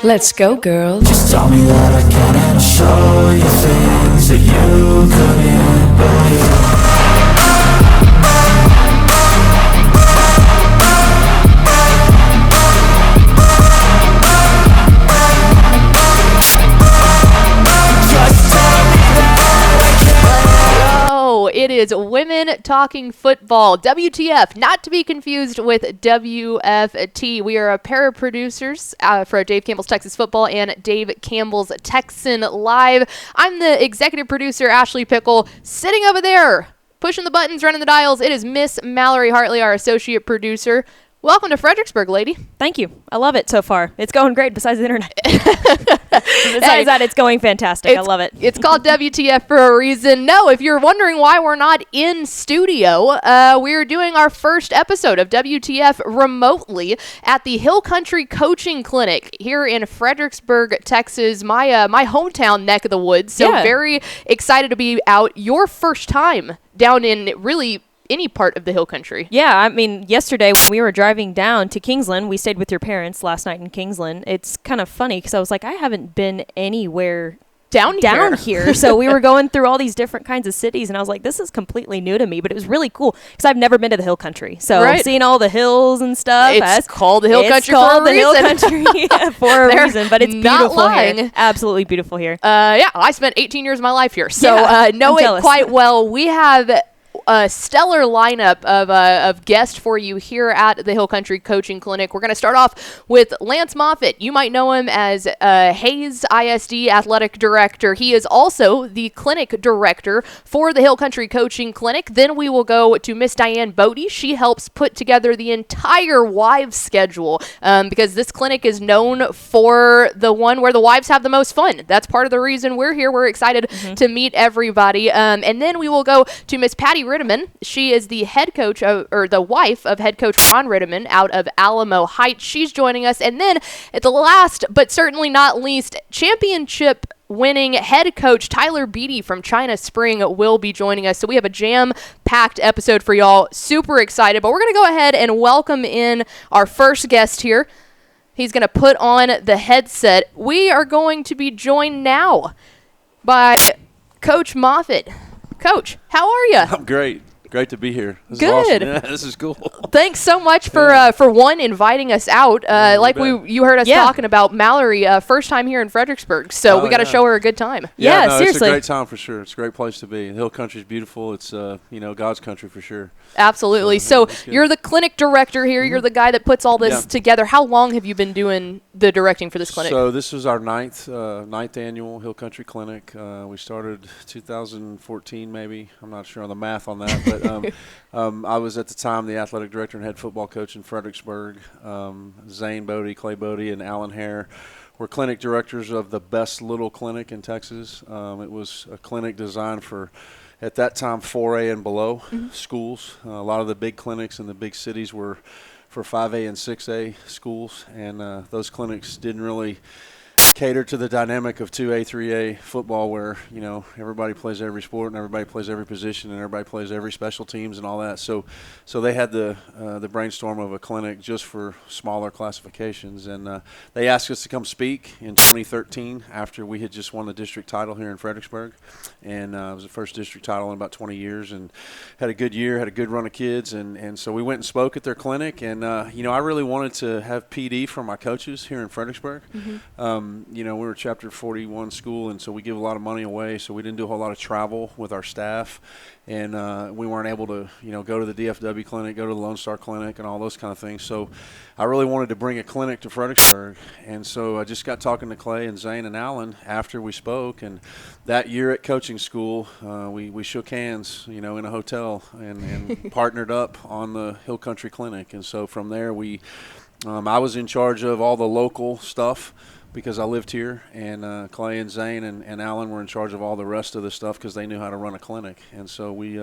Let's go, girls. Just tell me that I can and I'll show you things that you couldn't believe. It is Women Talking Football, WTF, not to be confused with WFT. We are a pair of producers for Dave Campbell's Texas Football and Dave Campbell's Texan Live. I'm the executive producer, Ashley Pickle, sitting over there, pushing the buttons, running the dials. It is Miss Mallory Hartley, our associate producer. Welcome to Fredericksburg, lady. Thank you. I love it so far. It's going great besides the internet. Besides that, it's going fantastic. I love it. It's called WTF for a reason. No, if you're wondering why we're not in studio, we're doing our first episode of WTF remotely at the Hill Country Coaching Clinic here in Fredericksburg, Texas, my hometown neck of the woods. So very excited to be out. Your first time down in really any part of the Hill Country. Yeah, I mean, yesterday when we were driving down to Kingsland, we stayed with your parents last night in Kingsland. It's kind of funny because I was like, I haven't been anywhere down here. So we were going through all these different kinds of cities, and I was like, this is completely new to me, but it was really cool because I've never been to the Hill Country. So seeing all the hills and stuff. It's called the Hill Country for a reason, but it's beautiful here. Absolutely beautiful here. I spent 18 years of my life here, so know it quite well. We have a stellar lineup of guests for you here at the Hill Country Coaching Clinic. We're going to start off with Lance Moffitt. You might know him as Hayes ISD Athletic Director. He is also the clinic director for the Hill Country Coaching Clinic. Then we will go to Miss Diane Bodie. She helps put together the entire wives schedule because this clinic is known for the one where the wives have the most fun. That's part of the reason we're here. We're excited to meet everybody. And then we will go to Miss Patty Ritterman. She is the head coach or the wife of head coach Ron Ritterman out of Alamo Heights. She's joining us. And then at the last, but certainly not least, championship winning head coach Tyler Beatty from China Spring will be joining us. So we have a jam-packed episode for y'all. Super excited. But we're going to go ahead and welcome in our first guest here. He's going to put on the headset. We are going to be joined now by Coach Moffitt. Coach, how are you? I'm great. Great to be here. This Good. Is awesome. Yeah, this is cool. Thanks so much for one inviting us out. You heard us talking about Mallory, first time here in Fredericksburg, so we got to show her a good time. Seriously, it's a great time for sure. It's a great place to be. The Hill Country's beautiful. It's God's country for sure. Absolutely. So you're the clinic director here. You're the guy that puts all this together. How long have you been doing the directing for this clinic? So this is our ninth annual Hill Country Clinic. We started 2014 maybe. I'm not sure on the math on that, but I was at the time the athletic director and head football coach in Fredericksburg. Zane Bodie, Clay Bodie, and Alan Hare were clinic directors of the best little clinic in Texas. It was a clinic designed for, at that time, 4A and below schools. A lot of the big clinics in the big cities were for 5A and 6A schools, and those clinics didn't really cater to the dynamic of 2A, 3A football where, everybody plays every sport and everybody plays every position and everybody plays every special teams and all that. So they had the brainstorm of a clinic just for smaller classifications. And they asked us to come speak in 2013 after we had just won the district title here in Fredericksburg. And it was the first district title in about 20 years and had a good year, had a good run of kids. And so we went and spoke at their clinic. And, I really wanted to have PD from my coaches here in Fredericksburg. We were a Chapter 41 school, and so we give a lot of money away, so we didn't do a whole lot of travel with our staff, and we weren't able to, go to the DFW clinic, go to the Lone Star Clinic, and all those kind of things. So I really wanted to bring a clinic to Fredericksburg, and so I just got talking to Clay and Zane and Alan after we spoke, and that year at coaching school, we shook hands, in a hotel and partnered up on the Hill Country Clinic, and so from there I was in charge of all the local stuff because I lived here, and Clay and Zane and Alan were in charge of all the rest of the stuff because they knew how to run a clinic. And so we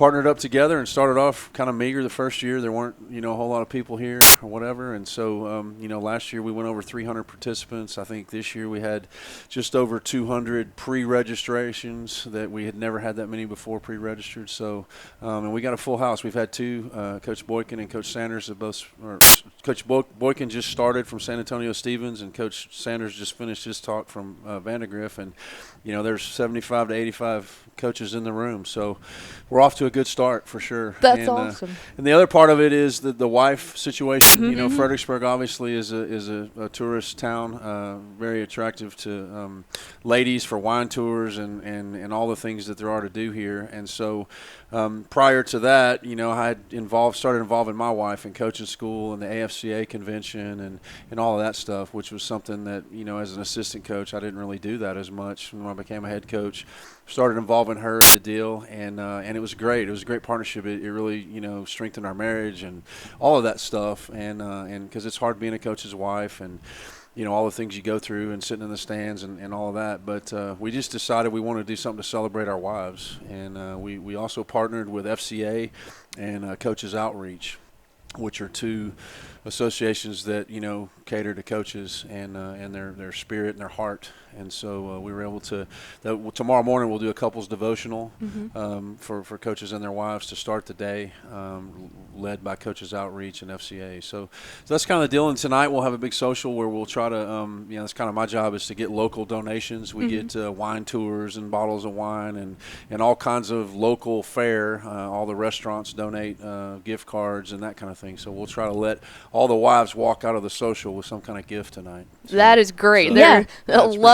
partnered up together and started off kind of meager the first year. There weren't, a whole lot of people here or whatever. And so, last year we went over 300 participants. I think this year we had just over 200 pre-registrations that we had never had that many before pre-registered. So, and we got a full house. We've had two, Coach Boykin and Coach Sanders, Coach Boykin just started from San Antonio Stevens, and Coach Coach Sanders just finished his talk from Vandergrift, and there's 75 to 85 coaches in the room, so we're off to a good start for sure. That's awesome. And the other part of it is the wife situation. Fredericksburg obviously is a tourist town, very attractive to ladies for wine tours and all the things that there are to do here. And so prior to that, I had started involving my wife in coaching school and the AFCA convention and all of that stuff, which was something that, as an assistant coach, I didn't really do that as much. When I became a head coach, started involving her in the deal, and it was great. It was a great partnership. It really, strengthened our marriage and all of that stuff. And because it's hard being a coach's wife and, all the things you go through and sitting in the stands and all of that. But we just decided we wanted to do something to celebrate our wives. And we also partnered with FCA and Coaches Outreach, which are two associations that cater to coaches and their spirit and their heart. And so we were able to tomorrow morning we'll do a couples devotional for coaches and their wives to start the day, led by Coaches Outreach and FCA. So that's kind of the deal. And tonight we'll have a big social where we'll try to that's kind of my job, is to get local donations. We get wine tours and bottles of wine and all kinds of local fare. All the restaurants donate gift cards and that kind of thing. So we'll try to let all the wives walk out of the social with some kind of gift tonight. So, that is great. So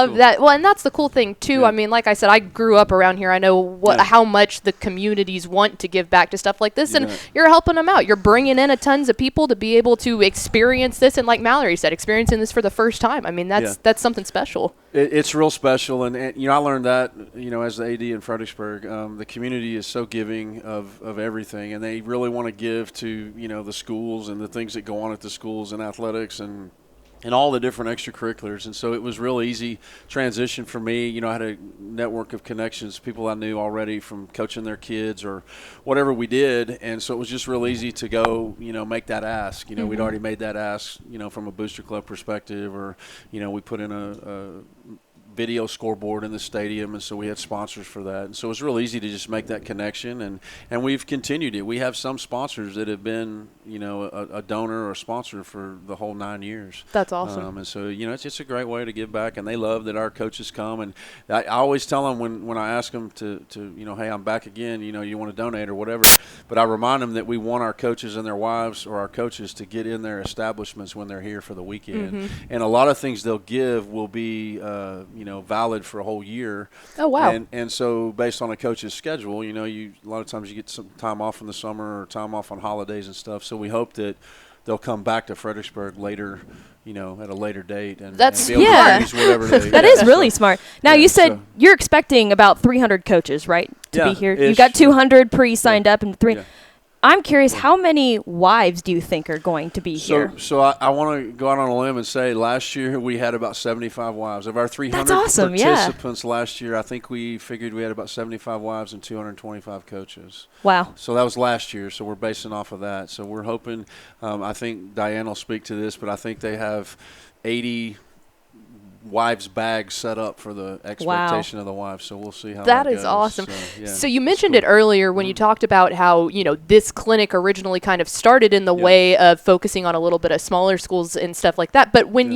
Love cool. that. Well, and that's the cool thing too. Yeah. I mean, like I said, I grew up around here. I know how much the communities want to give back to stuff like this, and you're helping them out. You're bringing in tons of people to be able to experience this, and like Mallory said, experiencing this for the first time. I mean, that's something special. It's real special, and I learned that as the AD in Fredericksburg, the community is so giving of everything, and they really want to give to the schools and the things that go on at the schools and athletics and all the different extracurriculars. And so it was real easy transition for me. I had a network of connections, people I knew already from coaching their kids or whatever we did. And so it was just real easy to go, make that ask. We'd already made that ask, from a booster club perspective, or, we put in a video scoreboard in the stadium, and so we had sponsors for that. And so it was real easy to just make that connection, and we've continued it. We have some sponsors that have been, a donor or a sponsor for the whole 9 years. That's awesome. And so, it's just a great way to give back, and they love that our coaches come. And I always tell them when I ask them to hey, I'm back again, you want to donate or whatever, but I remind them that we want our coaches and their wives, or our coaches, to get in their establishments when they're here for the weekend. And a lot of things they'll give will be, valid for a whole year. Oh, wow. And so based on a coach's schedule, a lot of times you get some time off in the summer or time off on holidays and stuff. So we hope that they'll come back to Fredericksburg later, at a later date and that's be able to use whatever they That is really smart. Now, you said you're expecting about 300 coaches, right, to be here? You got 200 pre-signed up and 3. Yeah. I'm curious, how many wives do you think are going to be here? So I want to go out on a limb and say last year we had about 75 wives. Of our 300 participants last year, I think we figured we had about 75 wives and 225 coaches. Wow. So that was last year, so we're basing off of that. So we're hoping, I think Diane will speak to this, but I think they have 80 wives' bags set up for the expectation of the wives, so we'll see how that is goes. Awesome. So, so you mentioned it earlier when you talked about how this clinic originally kind of started in the way of focusing on a little bit of smaller schools and stuff like that. But when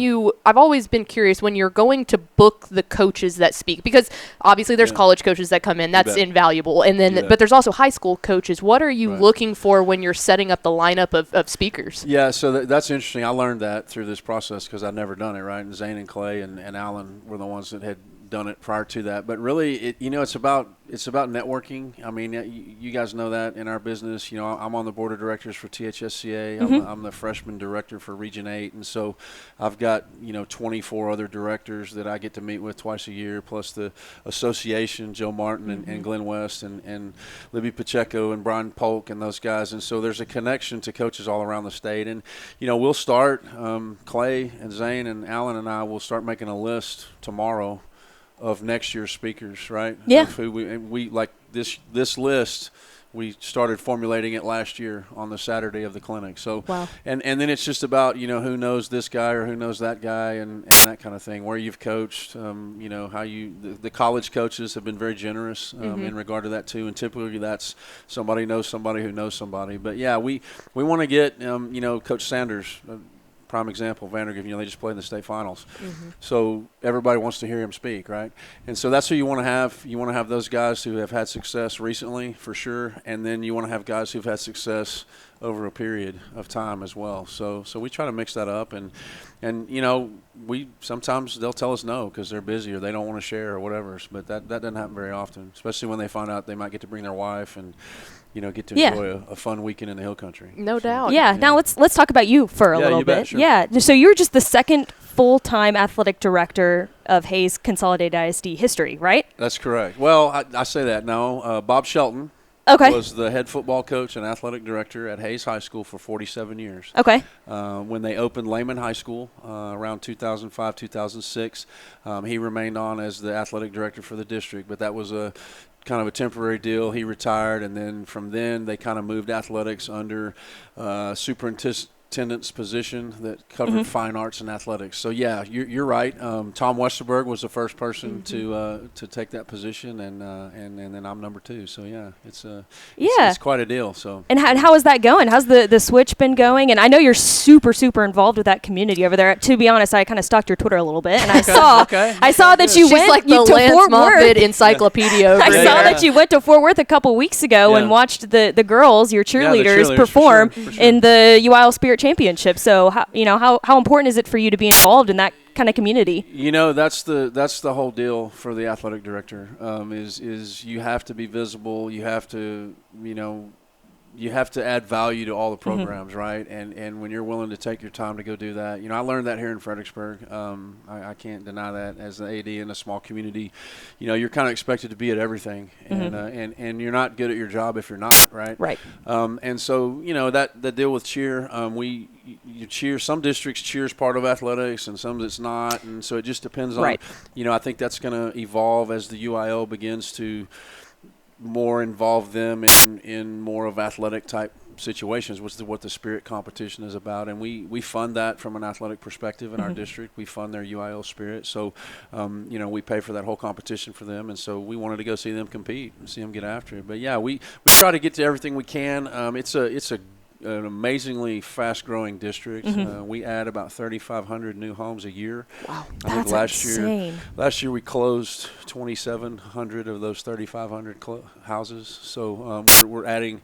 I've always been curious when you're going to book the coaches that speak, because obviously there's college coaches that come in, that's invaluable, and then but there's also high school coaches. What are you looking for when you're setting up the lineup of speakers? Yeah, so that's interesting. I learned that through this process because I'd never done it, right? And Zane and Clay and Alan were the ones that had done it prior to that. But really, it's about networking. I mean, you guys know that in our business. I'm on the board of directors for THSCA. I'm the freshman director for Region 8, and so I've got 24 other directors that I get to meet with twice a year, plus the association, Joe Martin and Glenn West and Libby Pacheco and Brian Polk and those guys. And so there's a connection to coaches all around the state. And we'll start. Clay and Zane and Alan and I will start making a list tomorrow of next year's speakers, right? Yeah. Of who we like this list. We started formulating it last year on the Saturday of the clinic. So, and then it's just about who knows this guy or who knows that guy and that kind of thing. Where you've coached, how the college coaches have been very generous in regard to that too. And typically that's somebody knows somebody who knows somebody. But yeah, we want to get Coach Sanders. prime example, Vandergrift, they just played in the state finals. So everybody wants to hear him speak, right? And so that's who you want to have. You want to have those guys who have had success recently, for sure, and then you want to have guys who've had success over a period of time as well. So we try to mix that up, and we sometimes they'll tell us no because they're busy or they don't want to share or whatever. But that doesn't happen very often, especially when they find out they might get to bring their wife and get to enjoy a fun weekend in the Hill Country. No doubt. Yeah. Now let's talk about you for a little bit. Sure. Yeah. So you're just the second full-time athletic director of Hayes Consolidated ISD history, right? That's correct. Well, I say that now. Bob Shelton. Okay. Was the head football coach and athletic director at Hayes High School for 47 years. Okay. When they opened Lehman High School around 2005, 2006, he remained on as the athletic director for the district, but that was a kind of a temporary deal. He retired, and then from then they kind of moved athletics under superintendent's position that covered fine arts and athletics. So yeah, you're right. Tom Westerberg was the first person to take that position, and then I'm number 2. So yeah, it's quite a deal. So and how is that going? How's the switch been going? And I know you're super involved with that community over there. To be honest, I kind of stalked your Twitter a little bit, and I saw that you went like the to Lance Fort Worth Moffitt encyclopedia. I saw that you went to Fort Worth a couple weeks ago and watched the girls, your cheerleaders, perform for sure. in the UIL Spirit Championship. So how important is it for you to be involved in that kind of community? That's the whole deal for the athletic director. Is you have to be visible. You have to add value to all the programs, right? And when you're willing to take your time to go do that, I learned that here in Fredericksburg. I can't deny that as the AD in a small community, you're kind of expected to be at everything, and you're not good at your job if you're not, right? Right. And so that the deal with cheer, you cheer. Some districts cheer is part of athletics, and some it's not, and so it just depends on. Right. I think that's going to evolve as the UIL begins to more involve them in more of athletic type situations, which is what the Spirit competition is about. And we fund that from an athletic perspective in our district. We fund their UIL Spirit. So, we pay for that whole competition for them. And so we wanted to go see them compete and see them get after it. But yeah, we try to get to everything we can. It's an amazingly fast-growing district. We add about 3,500 new homes a year. Wow, that's insane. Last year we closed 2,700 of those 3,500 houses. So we're adding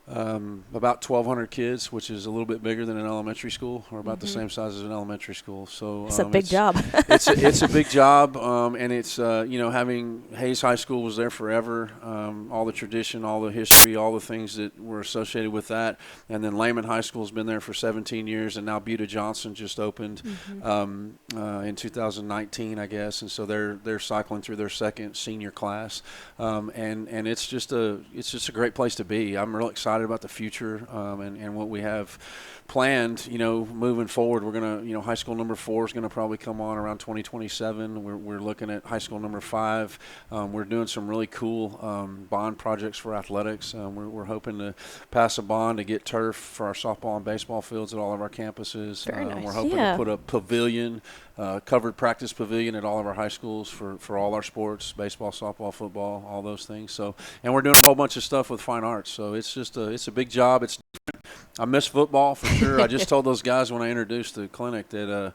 about 1,200 kids, which is a little bit bigger than an elementary school. We're about the same size as an elementary school. So it's a big job. it's a big job, and it's having Hayes High School was there forever. All the tradition, all the history, all the things that were associated with that, and then Lehman High School has been there for 17 years, and now Buda Johnson just opened in 2019, I guess, and so they're cycling through their second senior class, and it's just a great place to be. I'm real excited about the future and what we have planned. Moving forward, we're gonna high school number 4 is gonna probably come on around 2027. We're looking at high school number 5. We're doing some really cool bond projects for athletics. We're hoping to pass a bond to get turf for our softball and baseball fields at all of our campuses. Very nice. We're hoping to put a pavilion, covered practice pavilion at all of our high schools for all our sports, baseball, softball, football, all those things. So, and we're doing a whole bunch of stuff with fine arts. So it's just it's a big job. It's different. I miss football for sure. I just told those guys when I introduced the clinic that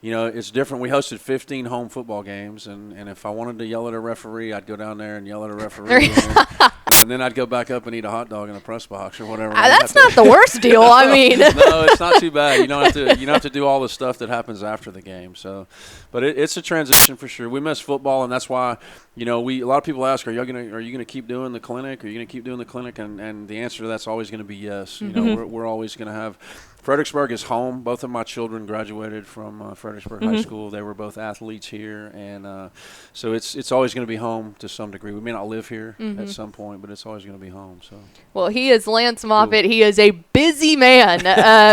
it's different. We hosted 15 home football games, and if I wanted to yell at a referee, I'd go down there and yell at a referee. And then I'd go back up and eat a hot dog in a press box or whatever. That's not the worst deal. I mean, no, it's not too bad. You don't have to do all the stuff that happens after the game. So, but it's a transition for sure. We miss football, and that's why a lot of people ask, are you gonna keep doing the clinic? Are you gonna keep doing the clinic? And the answer to that's always going to be yes. We're always going to have. Fredericksburg is home. Both of my children graduated from Fredericksburg High School. They were both athletes here, and so it's always going to be home to some degree. We may not live here at some point, but it's always going to be home. So. Well, he is Lance Moffitt. Cool. He is a busy man,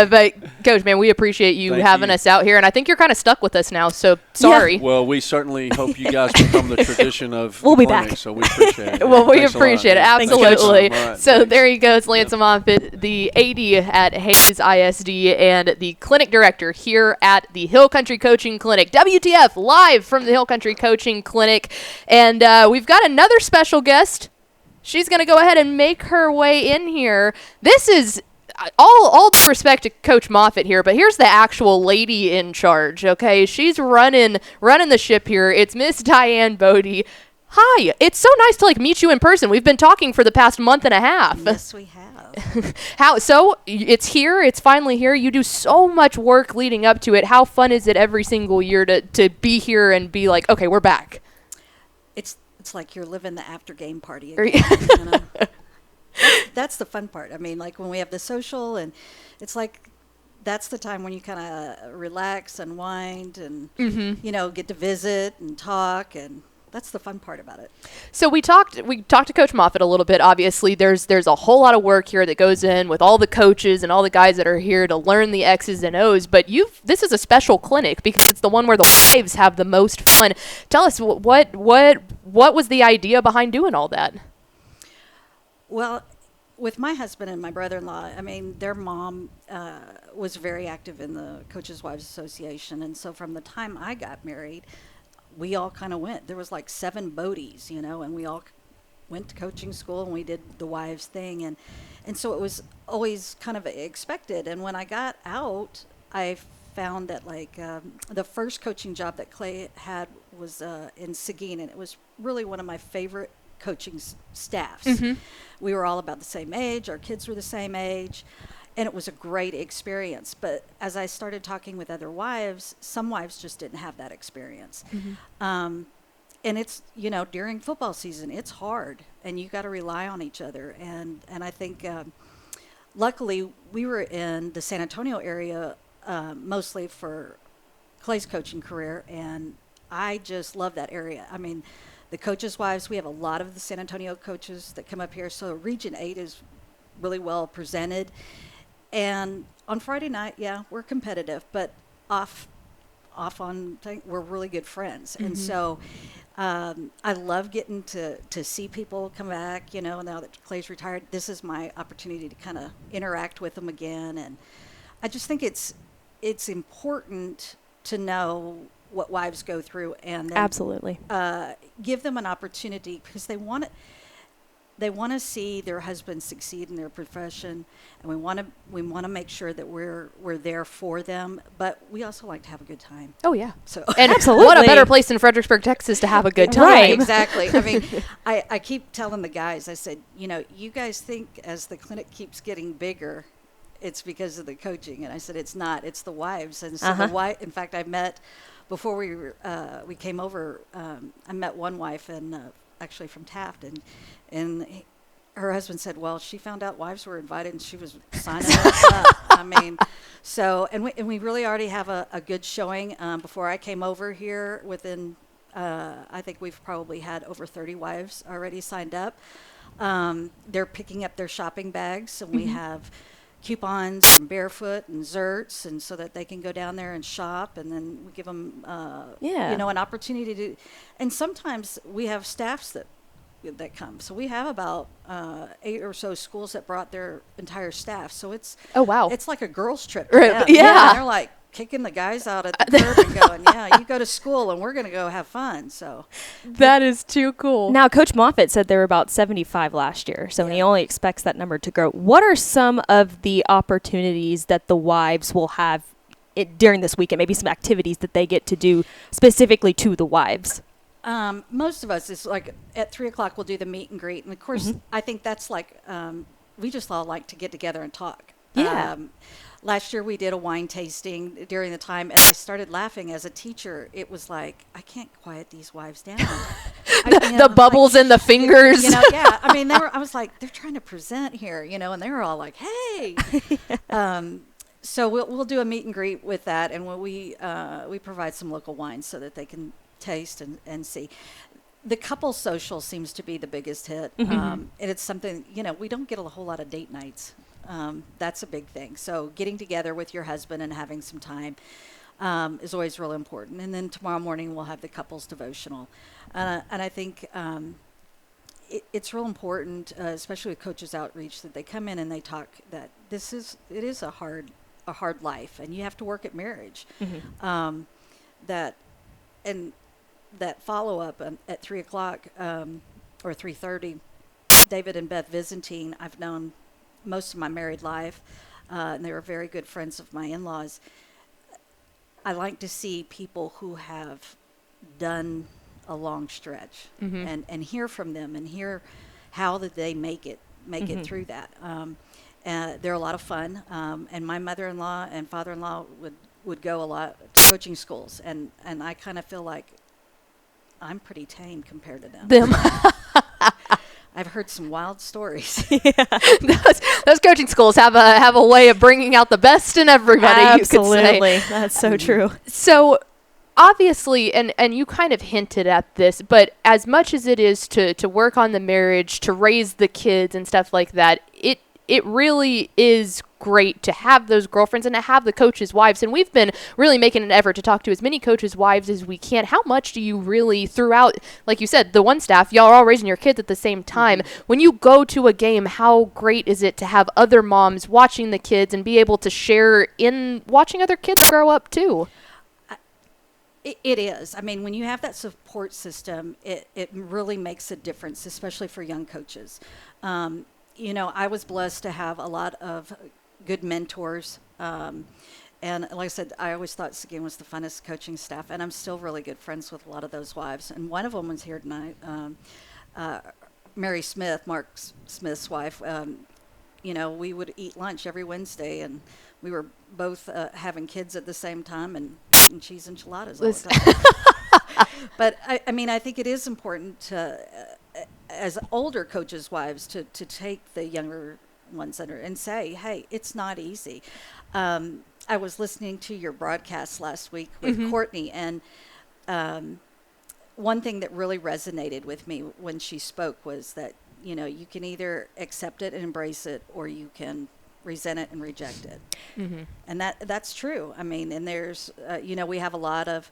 but Coach, man, we appreciate you having us out here, and I think you're kind of stuck with us now. So sorry. Yeah. Well, we certainly hope you guys become the tradition of. We'll be back. So we appreciate it. Well, we appreciate it absolutely. Right, so there he goes, Lance Moffitt, the AD at Hayes ISD and the clinic director here at the Hill Country Coaching Clinic. WTF live from the Hill Country Coaching Clinic, and we've got another special guest. She's going to go ahead and make her way in here. This is all due respect to Coach Moffitt here, but here's the actual lady in charge, okay? She's running the ship here. It's Miss Diane Bodie. Hi. It's so nice to meet you in person. We've been talking for the past month and a half. Yes, we have. So it's here. It's finally here. You do so much work leading up to it. How fun is it every single year to be here and be like, okay, we're back? It's like you're living the after game party again. You know? That's the fun part. I mean, like when we have the social, and it's like that's the time when you kind of relax, unwind, and get to visit and talk, and that's the fun part about it. So we talked to Coach Moffitt a little bit. Obviously, there's a whole lot of work here that goes in with all the coaches and all the guys that are here to learn the X's and O's. But this is a special clinic because it's the one where the wives have the most fun. Tell us what was the idea behind doing all that? Well, with my husband and my brother-in-law, I mean, their mom was very active in the Coaches Wives Association, and so from the time I got married, we all kind of went. There was like 7 Bodies, and we all went to coaching school, and we did the wives thing, and so it was always kind of expected. And when I got out, I found that the first coaching job that Clay had was in Seguin, and it was really one of my favorite coaching staffs. We were all about the same age. Our kids were the same age. And it was a great experience. But as I started talking with other wives, some wives just didn't have that experience. And it's, during football season, it's hard. And you got to rely on each other. And I think, luckily, we were in the San Antonio area mostly for Clay's coaching career. And I just love that area. I mean, the coaches' wives, we have a lot of the San Antonio coaches that come up here. So Region 8 is really well presented. And on Friday night, yeah, we're competitive, but off on, we're really good friends. And so I love getting to see people come back, now that Clay's retired. This is my opportunity to kind of interact with them again. And I just think it's important to know what wives go through, and then, absolutely give them an opportunity because they want to see their husbands succeed in their profession, and we want to make sure that we're there for them, but we also like to have a good time. Oh yeah. So and absolutely, what a better place in Fredericksburg, Texas to have a good time. Right, exactly. I mean, I keep telling the guys, I said, you guys think as the clinic keeps getting bigger, it's because of the coaching, and I said it's not. It's the wives, and so in fact, I met. Before we came over, I met one wife, and actually from Taft, and her husband said, well, she found out wives were invited, and she was signing us up. I mean, so, and we really already have a good showing. Before I came over here, within, I think we've probably had over 30 wives already signed up. They're picking up their shopping bags, and we have coupons from Barefoot and Zertz, and so that they can go down there and shop, and then we give them an opportunity to, and sometimes we have staffs that come, so we have about 8 or so schools that brought their entire staff, so it's it's like a girls trip to them. Yeah. They're like kicking the guys out at the curb and going, yeah, you go to school and we're going to go have fun. So that is too cool. Now, Coach Moffitt said there were about 75 last year, so he only expects that number to grow. What are some of the opportunities that the wives will have during this weekend? Maybe some activities that they get to do specifically to the wives? Most of us is like at 3:00 we'll do the meet and greet. And of course, I think that's like, we just all like to get together and talk. Yeah. Last year we did a wine tasting during the time, and I started laughing as a teacher. It was like, I can't quiet these wives down. The bubbles in the fingers. I mean, I was like, they're trying to present here, and they were all like, hey. So we'll do a meet and greet with that, and we provide some local wines so that they can taste and see. The couple social seems to be the biggest hit, and it's something, we don't get a whole lot of date nights. That's a big thing. So getting together with your husband and having some time is always real important. And then tomorrow morning we'll have the couples devotional. And I think it's real important, especially with Coaches Outreach, that they come in and they talk that it is a hard life, and you have to work at marriage. That follow up at 3:00 or 3:30, David and Beth Byzantine, I've known most of my married life. and they were very good friends of my in-laws. I like to see people who have done a long stretch and hear from them and hear how did they make it through that. They're a lot of fun, and my mother-in-law and father-in-law would go a lot to coaching schools, and I kind of feel like I'm pretty tame compared to them. I've heard some wild stories. Those coaching schools have a way of bringing out the best in everybody. Absolutely, you could say. That's so true. So obviously, and you kind of hinted at this, but as much as it is to work on the marriage, to raise the kids and stuff like that, it really is great to have those girlfriends and to have the coaches' wives. And we've been really making an effort to talk to as many coaches' wives as we can. How much do you really, throughout, like you said, the one staff, y'all are all raising your kids at the same time. When you go to a game, how great is it to have other moms watching the kids and be able to share in watching other kids grow up too? It is. I mean, when you have that support system, it really makes a difference, especially for young coaches. I was blessed to have a lot of good mentors. And like I said, I always thought Seguin was the funnest coaching staff, and I'm still really good friends with a lot of those wives. And one of them was here tonight, Mary Smith, Mark Smith's wife. We would eat lunch every Wednesday, and we were both having kids at the same time and eating cheese enchiladas all the time. But I think it is important to, as older coaches' wives, to take the younger ones under and say, hey, it's not easy. I was listening to your broadcast last week with Courtney, and one thing that really resonated with me when she spoke was that, you can either accept it and embrace it, or you can resent it and reject it. And that's true. I mean, and there's, we have a lot of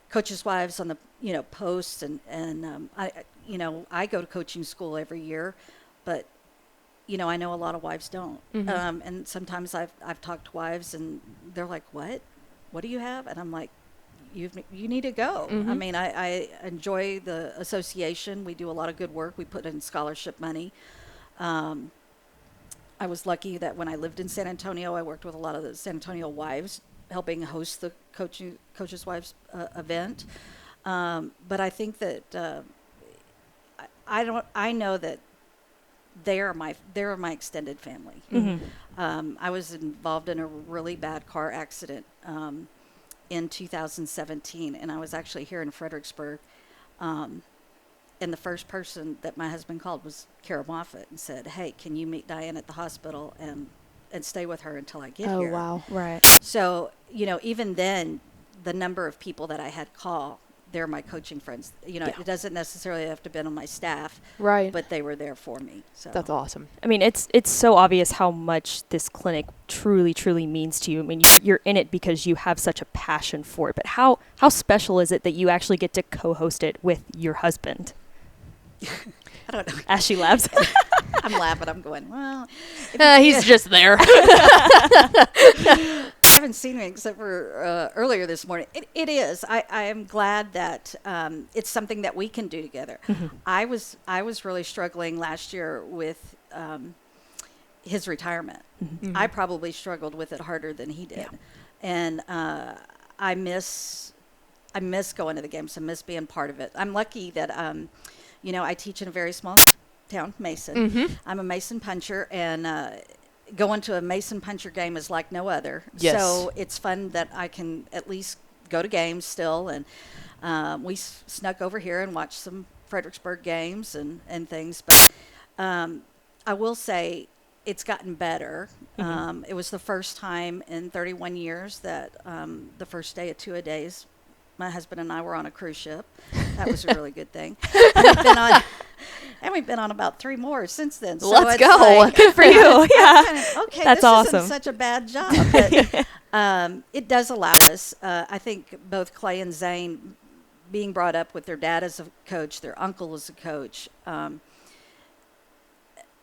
coaches' wives on the, posts, and I go to coaching school every year, but I know a lot of wives don't. And sometimes I've talked to wives, and they're like, what do you have? And I'm like, you need to go. I mean, I enjoy the association. We do a lot of good work. We put in scholarship money. I was lucky that when I lived in San Antonio, I worked with a lot of the San Antonio wives, helping host the coaches' wives event. But I think that I know that they're my extended family. I was involved in a really bad car accident in 2017, and I was actually here in Fredericksburg. And the first person that my husband called was Kara Moffitt and said, hey, can you meet Diane at the hospital and stay with her until I get here? Oh, wow. Right. So, even then, the number of people that I had call, they're my coaching friends. It doesn't necessarily have to be on my staff, right? But they were there for me. So that's awesome. I mean, it's so obvious how much this clinic truly, truly means to you. I mean, you're in it because you have such a passion for it. But how special is it that you actually get to co-host it with your husband? I don't know. As she laughs. I'm laughing. I'm going, well. He's just there. I haven't seen him except for earlier this morning. It is. I am glad that it's something that we can do together. I was really struggling last year with his retirement. I probably struggled with it harder than he did. And I miss going to the games. I miss being part of it. I'm lucky that I teach in a very small town, Mason. I'm a Mason puncher, and going to a Mason puncher game is like no other. Yes. So it's fun that I can at least go to games still. And we snuck over here and watched some Fredericksburg games and things. But I will say it's gotten better. It was the first time in 31 years that the first day of two-a-days, my husband and I were on a cruise ship. That was a really good thing. And we've been on about 3 more since then. So let's go. Like, good for you. Yeah. Okay, that's this awesome. isn't such a bad job. But it does allow us, I think both Clay and Zane, being brought up with their dad as a coach, their uncle as a coach,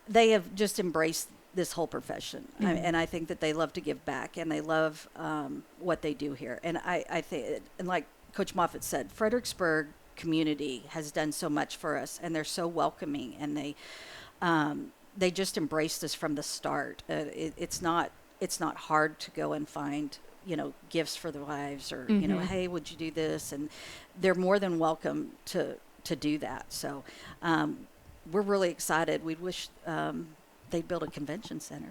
they have just embraced this whole profession. And I think that they love to give back, and they love what they do here. And I think, and like Coach Moffitt said, Fredericksburg community has done so much for us, and they're so welcoming, and they just embraced us from the start. It's not it's not hard to go and find, gifts for the wives, or, hey, would you do this? And they're more than welcome to do that. So we're really excited. We wish they'd build a convention center.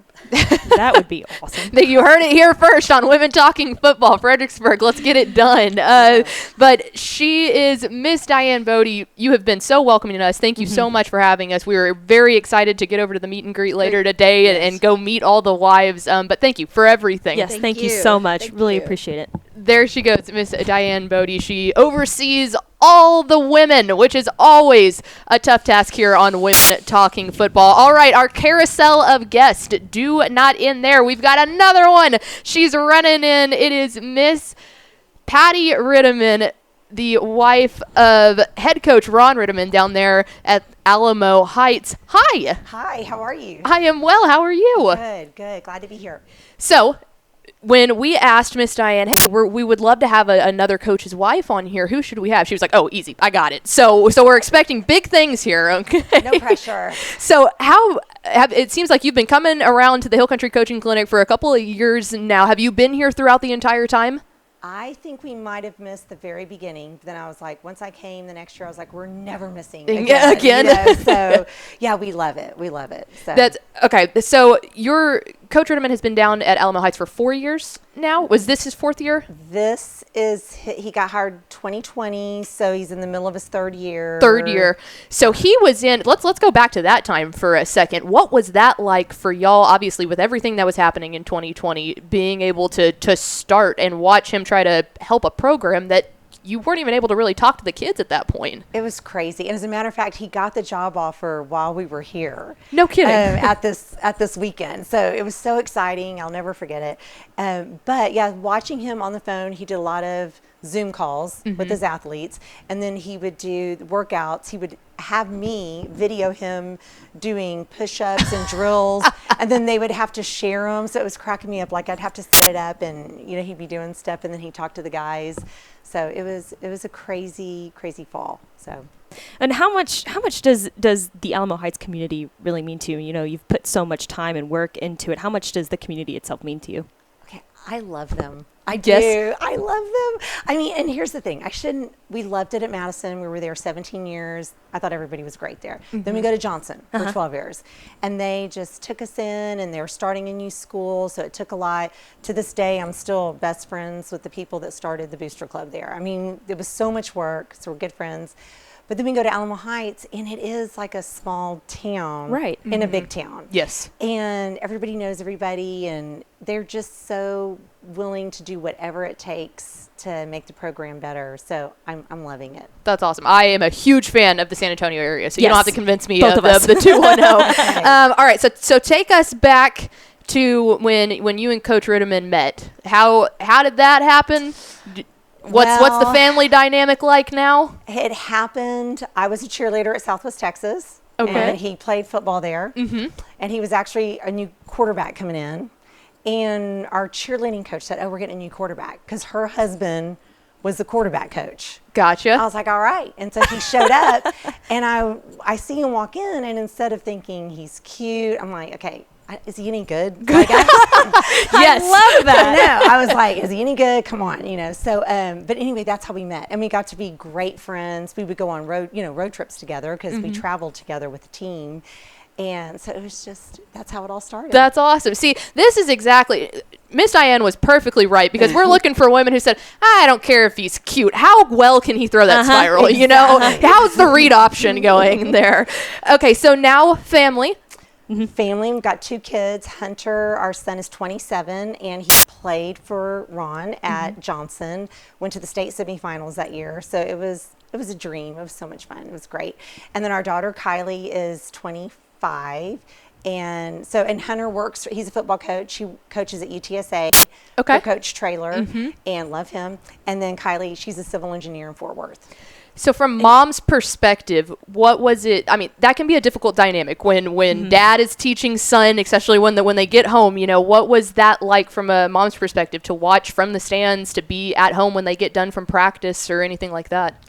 That would be awesome. You heard it here first on Women Talking Football, Fredericksburg. Let's get it done. But she is Miss Diane Bodie. You have been so welcoming to us. Thank you so much for having us. We were very excited to get over to the meet and greet later today and go meet all the wives. But thank you for everything. Yes, thank you so much. Really appreciate it. There she goes, Miss Diane Bodie. She oversees all the women, which is always a tough task here on Women Talking Football. All right, our carousel of guests do not end there. We've got another one. She's running in. It is Miss Patty Ritteman, the wife of head coach Ron Ritteman down there at Alamo Heights. Hi. Hi, how are you? I am well. How are you? Good. Glad to be here. So, when we asked Miss Diane, hey, we would love to have another coach's wife on here, who should we have? She was like, oh, easy, I got it. So we're expecting big things here, okay? No pressure. So it seems like you've been coming around to the Hill Country Coaching Clinic for a couple of years now. Have you been here throughout the entire time? I think we might have missed the very beginning. Then I was like, once I came the next year, I was like, we're never missing again. So, yeah, we love it. So. That's okay. So your Coach Ritteman has been down at Alamo Heights for 4 years now. Was this his 4th year? He got hired 2020, so he's in the middle of his 3rd year. So he was in, let's go back to that time for a second. What was that like for y'all, obviously, with everything that was happening in 2020, being able to start and watch him try to help a program that you weren't even able to really talk to the kids at that point? It was crazy. And as a matter of fact, he got the job offer while we were here. No kidding. At this weekend. So it was so exciting. I'll never forget it. But yeah, watching him on the phone, he did a lot of Zoom calls with his athletes. And then he would do workouts. He would have me video him doing push-ups and drills. And then they would have to share them. So it was cracking me up. Like I'd have to set it up and, he'd be doing stuff and then he'd talk to the guys. So it was a crazy fall. So, and how much does the Alamo Heights community really mean to you? You've put so much time and work into it. How much does the community itself mean to you? Okay, I love them. I do. I love them. I mean, and here's the thing. We loved it at Madison. We were there 17 years. I thought everybody was great there. Then we go to Johnson for 12 years. And they just took us in, and they were starting a new school, so it took a lot. To this day, I'm still best friends with the people that started the Booster Club there. I mean, it was so much work, so we're good friends. But then we go to Alamo Heights, and it is like a small town in a big town. Yes. And everybody knows everybody, and they're just so willing to do whatever it takes to make the program better. So I'm loving it. That's awesome. I am a huge fan of the San Antonio area, so you don't have to convince me Both of of the 210. All right, so take us back to when you and Coach Ritteman met. How did that happen? What's the family dynamic like now? It happened. I was a cheerleader at Southwest Texas. Okay. And he played football there. And he was actually a new quarterback coming in. And our cheerleading coach said, we're getting a new quarterback, because her husband was the quarterback coach. Gotcha. I was like, all right. And so he showed up, and I see him walk in, and instead of thinking he's cute, I'm like, okay, is he any good? Like, yes. I love that. No, I was like, is he any good? Come on, So, but anyway, that's how we met, and we got to be great friends. We would go on road trips together, because we traveled together with the team. And so it was just, that's how it all started. That's awesome. See, this is exactly, Miss Diane was perfectly right, because we're looking for women who said, I don't care if he's cute. How well can he throw that spiral? Exactly. How's the read option going there? Okay, so now family. Family, we've got 2 kids. Hunter, our son, is 27, and he played for Ron at Johnson, went to the state semifinals that year. So it was a dream. It was so much fun. It was great. And then our daughter, Kylie, is 25. And Hunter works, he's a football coach. He coaches at UTSA. Okay. For Coach Traylor, and love him. And then Kylie, she's a civil engineer in Fort Worth. So from mom's perspective, what was it? I mean, that can be a difficult dynamic when dad is teaching son, especially when they get home. What was that like from a mom's perspective, to watch from the stands, to be at home when they get done from practice or anything like that?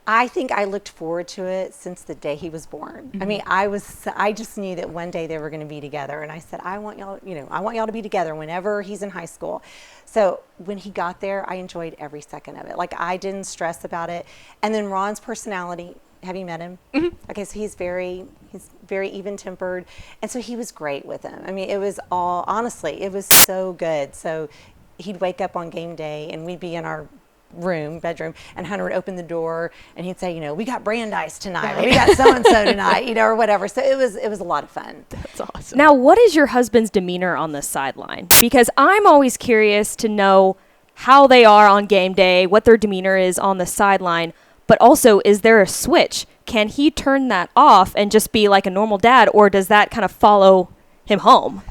I think I looked forward to it since the day he was born. I mean, I just knew that one day they were going to be together, and I said, I want y'all to be together whenever he's in high school. So when he got there, I enjoyed every second of it. Like, I didn't stress about it. And then Ron's personality, have you met him? Mm-hmm. Okay, so he's very even-tempered, and so he was great with him. I mean, honestly, it was so good. So he'd wake up on game day, and we'd be in our bedroom, and Hunter would open the door and he'd say, we got Brandeis tonight, or we got so-and-so tonight, or whatever. So it was a lot of fun. That's awesome. Now, what is your husband's demeanor on the sideline? Because I'm always curious to know how they are on game day, what their demeanor is on the sideline, but also, is there a switch? Can he turn that off and just be like a normal dad, or does that kind of follow him home?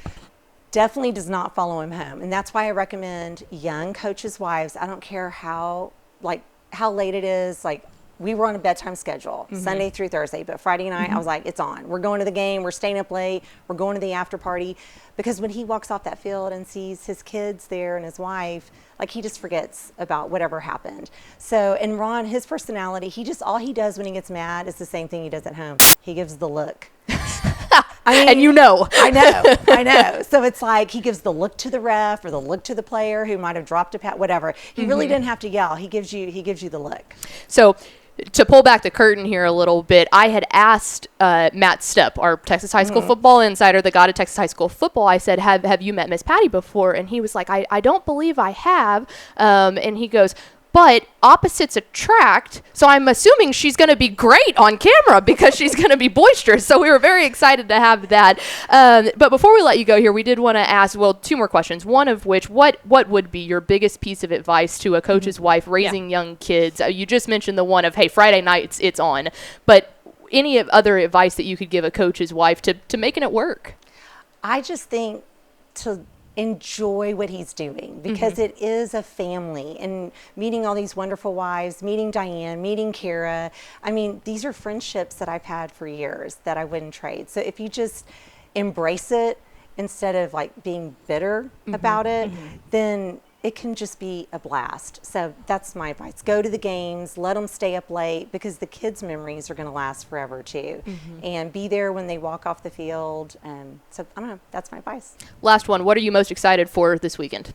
Definitely does not follow him home. And that's why I recommend young coaches' wives. I don't care how late it is. Like, we were on a bedtime schedule, Sunday through Thursday, but Friday night, I was like, it's on. We're going to the game. We're staying up late. We're going to the after party. Because when he walks off that field and sees his kids there and his wife, like, he just forgets about whatever happened. So, and Ron, his personality, all he does when he gets mad is the same thing he does at home. He gives the look. I mean, and I know. So it's like he gives the look to the ref or the look to the player who might have dropped a pat, whatever. He really didn't have to yell. He gives you the look. So to pull back the curtain here a little bit, I had asked Matt Stepp, our Texas high school football insider, the god of Texas high school football. I said, have you met Miss Patty before? And he was like, I don't believe I have. And he goes, but opposites attract, so I'm assuming she's going to be great on camera because she's going to be boisterous. So we were very excited to have that. But before we let you go here, we did want to ask, two more questions. One of which, what would be your biggest piece of advice to a coach's wife raising young kids? You just mentioned the one of, hey, Friday nights, it's on. But any other advice that you could give a coach's wife to making it work? I just think to enjoy what he's doing, because it is a family, and meeting all these wonderful wives, meeting Diane, meeting Kara. I mean, these are friendships that I've had for years that I wouldn't trade. So if you just embrace it instead of like being bitter about it, then it can just be a blast. So that's my advice. Go to the games, let them stay up late, because the kids' memories are going to last forever too. And be there when they walk off the field. So I don't know, that's my advice. Last one, what are you most excited for this weekend?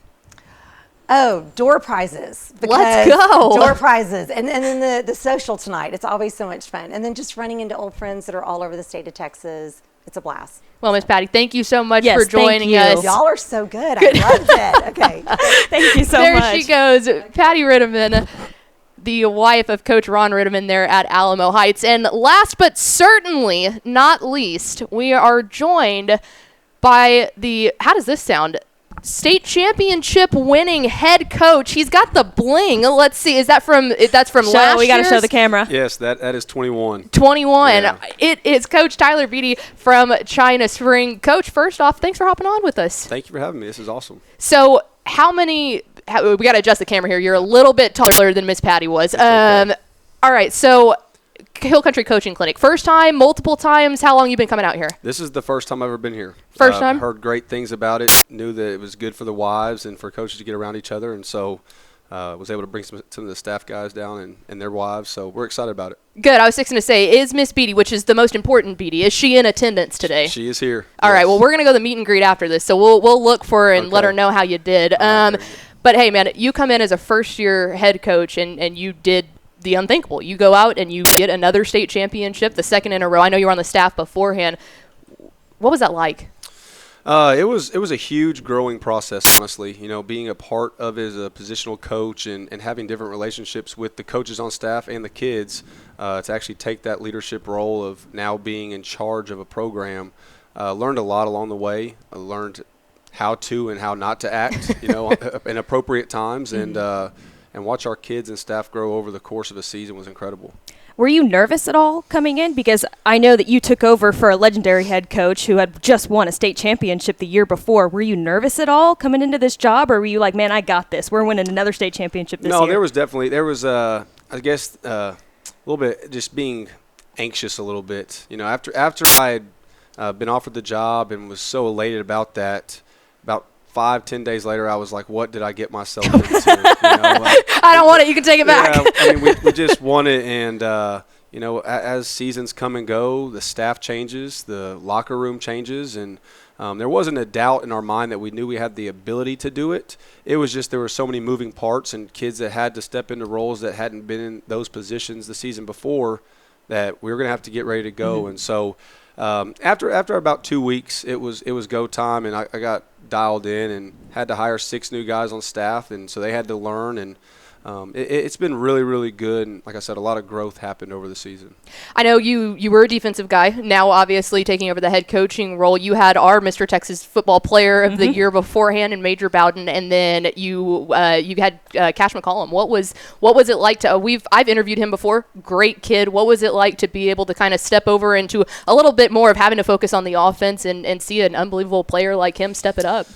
Oh, door prizes. Let's go. Door prizes. And then the social tonight. It's always so much fun. And then just running into old friends that are all over the state of Texas. It's a blast. Well, Miss Patty, thank you so much for joining us. Y'all are so good. I loved it. Okay. Thank you so much. There she goes, Patty Ritteman, the wife of Coach Ron Ritteman there at Alamo Heights. And last but certainly not least, we are joined by how does this sound? State championship winning head coach. He's got the bling. Let's see. That's from last year? We got to show the camera. Yes, that is 21. 21. Yeah. It is Coach Tyler Beatty from China Spring. Coach, first off, thanks for hopping on with us. Thank you for having me. This is awesome. So we got to adjust the camera here. You're a little bit taller than Miss Patty was. Okay. All right. So Hill Country Coaching Clinic. First time, multiple times. How long you been coming out here? This is the first time I've ever been here. First time? Heard great things about it. Knew that it was good for the wives and for coaches to get around each other. And so was able to bring some of the staff guys down and their wives. So we're excited about it. Good. I was fixing to say, is Miss Beatty, which is the most important Beatty, is she in attendance today? She is here. All right. Well, we're going to go to the meet and greet after this. So we'll look for her and let her know how you did. But, hey, man, you come in as a first-year head coach, and you did the unthinkable. You go out and you get another state championship, the second in a row. I know you were on the staff beforehand. What was that like? It was a huge growing process, honestly. Being a part of it as a positional coach and having different relationships with the coaches on staff and the kids to actually take that leadership role of now being in charge of a program. Learned a lot along the way. I learned how to and how not to act, in appropriate times, and watch our kids and staff grow over the course of a season was incredible. Were you nervous at all coming in? Because I know that you took over for a legendary head coach who had just won a state championship the year before. Were you nervous at all coming into this job, or were you like, man, I got this. We're winning another state championship this year? No, there was I guess, a little bit just being anxious a little bit. After I had been offered the job and was so elated about that, about 5-10 days later, I was like, what did I get myself into? I don't want it. You can take it back. Yeah, I mean, we just won it, and as seasons come and go, the staff changes, the locker room changes, and there wasn't a doubt in our mind that we knew we had the ability to do it. It was just there were so many moving parts and kids that had to step into roles that hadn't been in those positions the season before that we were going to have to get ready to go. And so after about 2 weeks, it was go time, and I got dialed in and had to hire 6 new guys on staff, and so they had to learn, and it's been really, really good. And like I said, a lot of growth happened over the season. I know you were a defensive guy. Now, obviously, taking over the head coaching role, you had our Mr. Texas Football Player of the Year beforehand in Major Bowden, and then you had Cash McCollum. What was it like to? I've interviewed him before. Great kid. What was it like to be able to kind of step over into a little bit more of having to focus on the offense and see an unbelievable player like him step it up?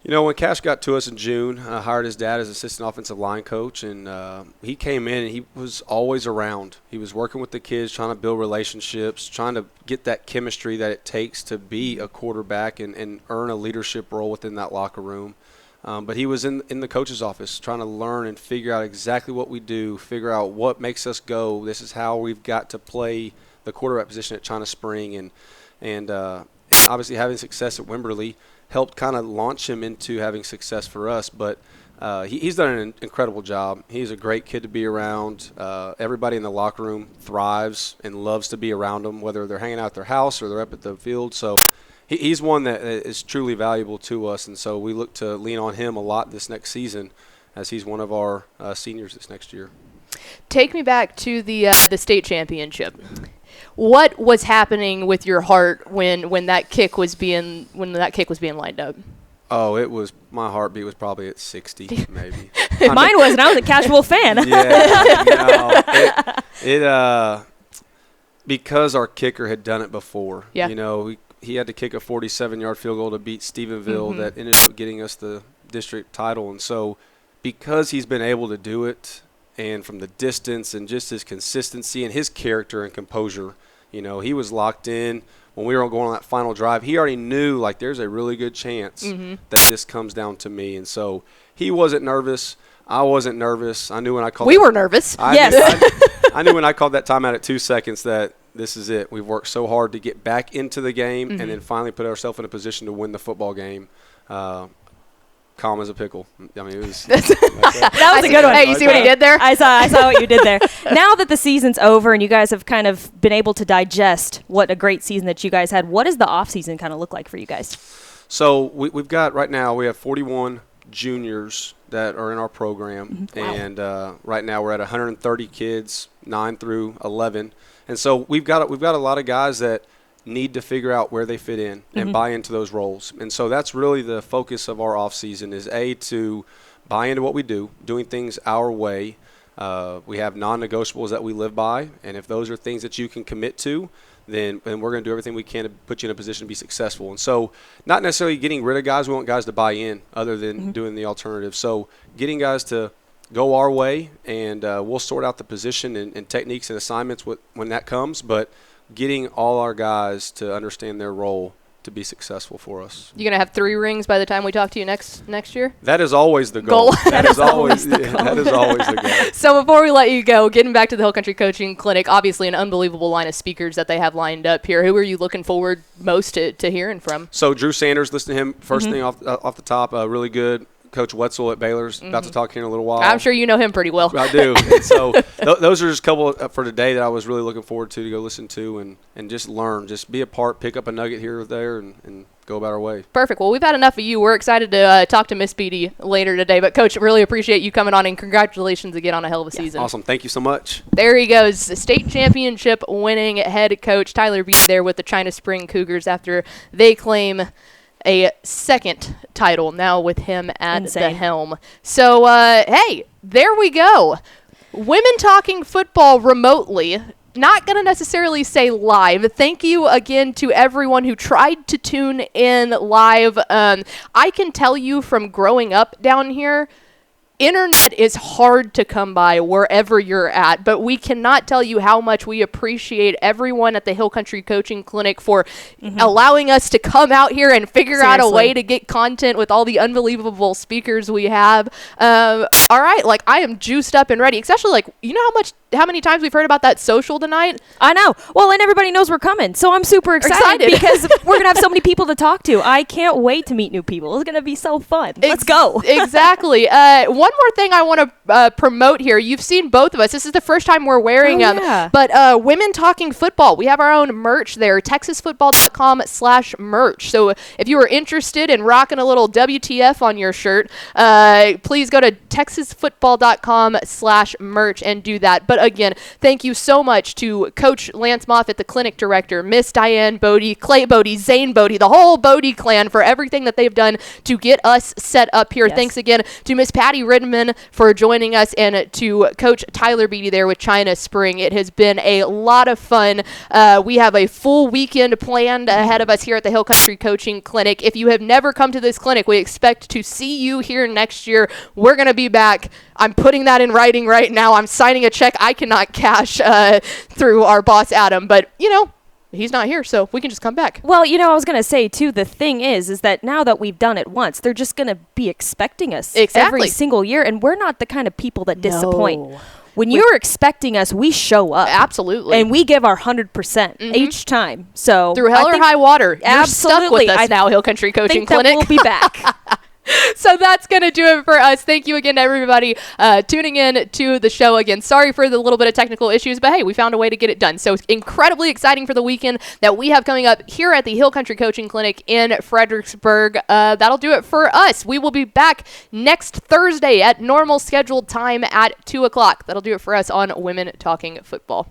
When Cash got to us in June, I hired his dad as assistant offensive line coach, and he came in and he was always around. He was working with the kids, trying to build relationships, trying to get that chemistry that it takes to be a quarterback and earn a leadership role within that locker room. But he was in the coach's office trying to learn and figure out exactly what we do, figure out what makes us go. This is how we've got to play the quarterback position at China Spring, and obviously having success at Wimberley helped kind of launch him into having success for us. But he's done an incredible job. He's a great kid to be around. Everybody in the locker room thrives and loves to be around him, whether they're hanging out at their house or they're up at the field. So he's one that is truly valuable to us, and so we look to lean on him a lot this next season as he's one of our seniors this next year. Take me back to the state championship. What was happening with your heart when that kick was being lined up? Oh, it was, my heartbeat was probably at 60 maybe. Mine was, and I was a casual fan. Yeah, because our kicker had done it before. Yeah. He had to kick a 47-yard field goal to beat Stephenville that ended up getting us the district title, and so because he's been able to do it, and from the distance and just his consistency and his character and composure, he was locked in. When we were going on that final drive, he already knew, like, there's a really good chance that this comes down to me. And so he wasn't nervous. I wasn't nervous. I knew when I called We were nervous. I knew when I called that timeout at 2 seconds that this is it. We've worked so hard to get back into the game and then finally put ourselves in a position to win the football game. Calm as a pickle. I mean, it was. That was a good one. Hey, you see what he did there? I saw what you did there. Now that the season's over and you guys have kind of been able to digest what a great season that you guys had, what does the off season kind of look like for you guys? So we've got right now we have 41 juniors that are in our program, and right now we're at 130 kids, 9 through 11, and so we've got a lot of guys that need to figure out where they fit in and buy into those roles. And so that's really the focus of our off season is to buy into what we do, doing things our way. We have non-negotiables that we live by, and if those are things that you can commit to, then we're going to do everything we can to put you in a position to be successful. And so not necessarily getting rid of guys. We want guys to buy in other than doing the alternative. So getting guys to go our way, and we'll sort out the position and techniques and assignments when that comes, but getting all our guys to understand their role to be successful for us. You gonna have 3 rings by the time we talk to you next year? That is always the goal. That is always the goal. So before we let you go, getting back to the Hill Country Coaching Clinic, obviously an unbelievable line of speakers that they have lined up here. Who are you looking forward most to hearing from? So Drew Sanders, listen to him first thing off the top, really good. Coach Wetzel at Baylor's about to talk here in a little while. I'm sure you know him pretty well. I do. And so those are just a couple for today that I was really looking forward to go listen to and just learn, just be a part, pick up a nugget here or there, and go about our way. Perfect. Well, we've had enough of you. We're excited to talk to Miss Beatty later today. But, Coach, really appreciate you coming on, and congratulations again on a hell of a season. Awesome. Thank you so much. There he goes, the state championship winning head coach Tyler Beatty there with the China Spring Cougars after they claim a second title now with him at the helm. So, hey, there we go. Women talking football remotely. Not going to necessarily say live. Thank you again to everyone who tried to tune in live. I can tell you from growing up down here, internet is hard to come by wherever you're at, but we cannot tell you how much we appreciate everyone at the Hill Country Coaching Clinic for allowing us to come out here and figure out a way to get content with all the unbelievable speakers we have. All right, like I am juiced up and ready, especially like, you know how many times we've heard about that social tonight? I know. Well, and everybody knows we're coming, so I'm super excited. Because we're going to have so many people to talk to. I can't wait to meet new people. It's going to be so fun. Let's go. Exactly. One more thing I want to promote here. You've seen both of us. This is the first time we're wearing them. Yeah. But Women Talking Football, we have our own merch there, texasfootball.com/merch. So if you are interested in rocking a little WTF on your shirt, please go to texasfootball.com/merch and do that. But again, thank you so much to Coach Lance Moffitt, the clinic director, Miss Diane Bodie, Clay Bodie, Zane Bodie, the whole Bodie clan for everything that they've done to get us set up here. Yes. Thanks again to Miss Patty Ridman for joining us, and to Coach Tyler Beatty there with China Spring. It has been a lot of fun. We have a full weekend planned ahead of us here at the Hill Country Coaching Clinic. If you have never come to this clinic, we expect to see you here next year. We're going to be back. I'm putting that in writing right now. I'm signing a check I cannot cash through our boss, Adam. But, you know, he's not here, so we can just come back. Well, you know, I was going to say, too, the thing is that now that we've done it once, they're just going to be expecting us every single year, and we're not the kind of people that disappoint. When you're expecting us, we show up. Absolutely. And we give our 100% each time. So through hell or high water, you're stuck with us now, Hill Country Coaching Clinic. That we'll be back. So that's going to do it for us. Thank you again to everybody tuning in to the show again. Sorry for the little bit of technical issues, but hey, we found a way to get it done. So incredibly exciting for the weekend that we have coming up here at the Hill Country Coaching Clinic in Fredericksburg. That'll do it for us. We will be back next Thursday at normal scheduled time at 2 o'clock. That'll do it for us on Women Talking Football.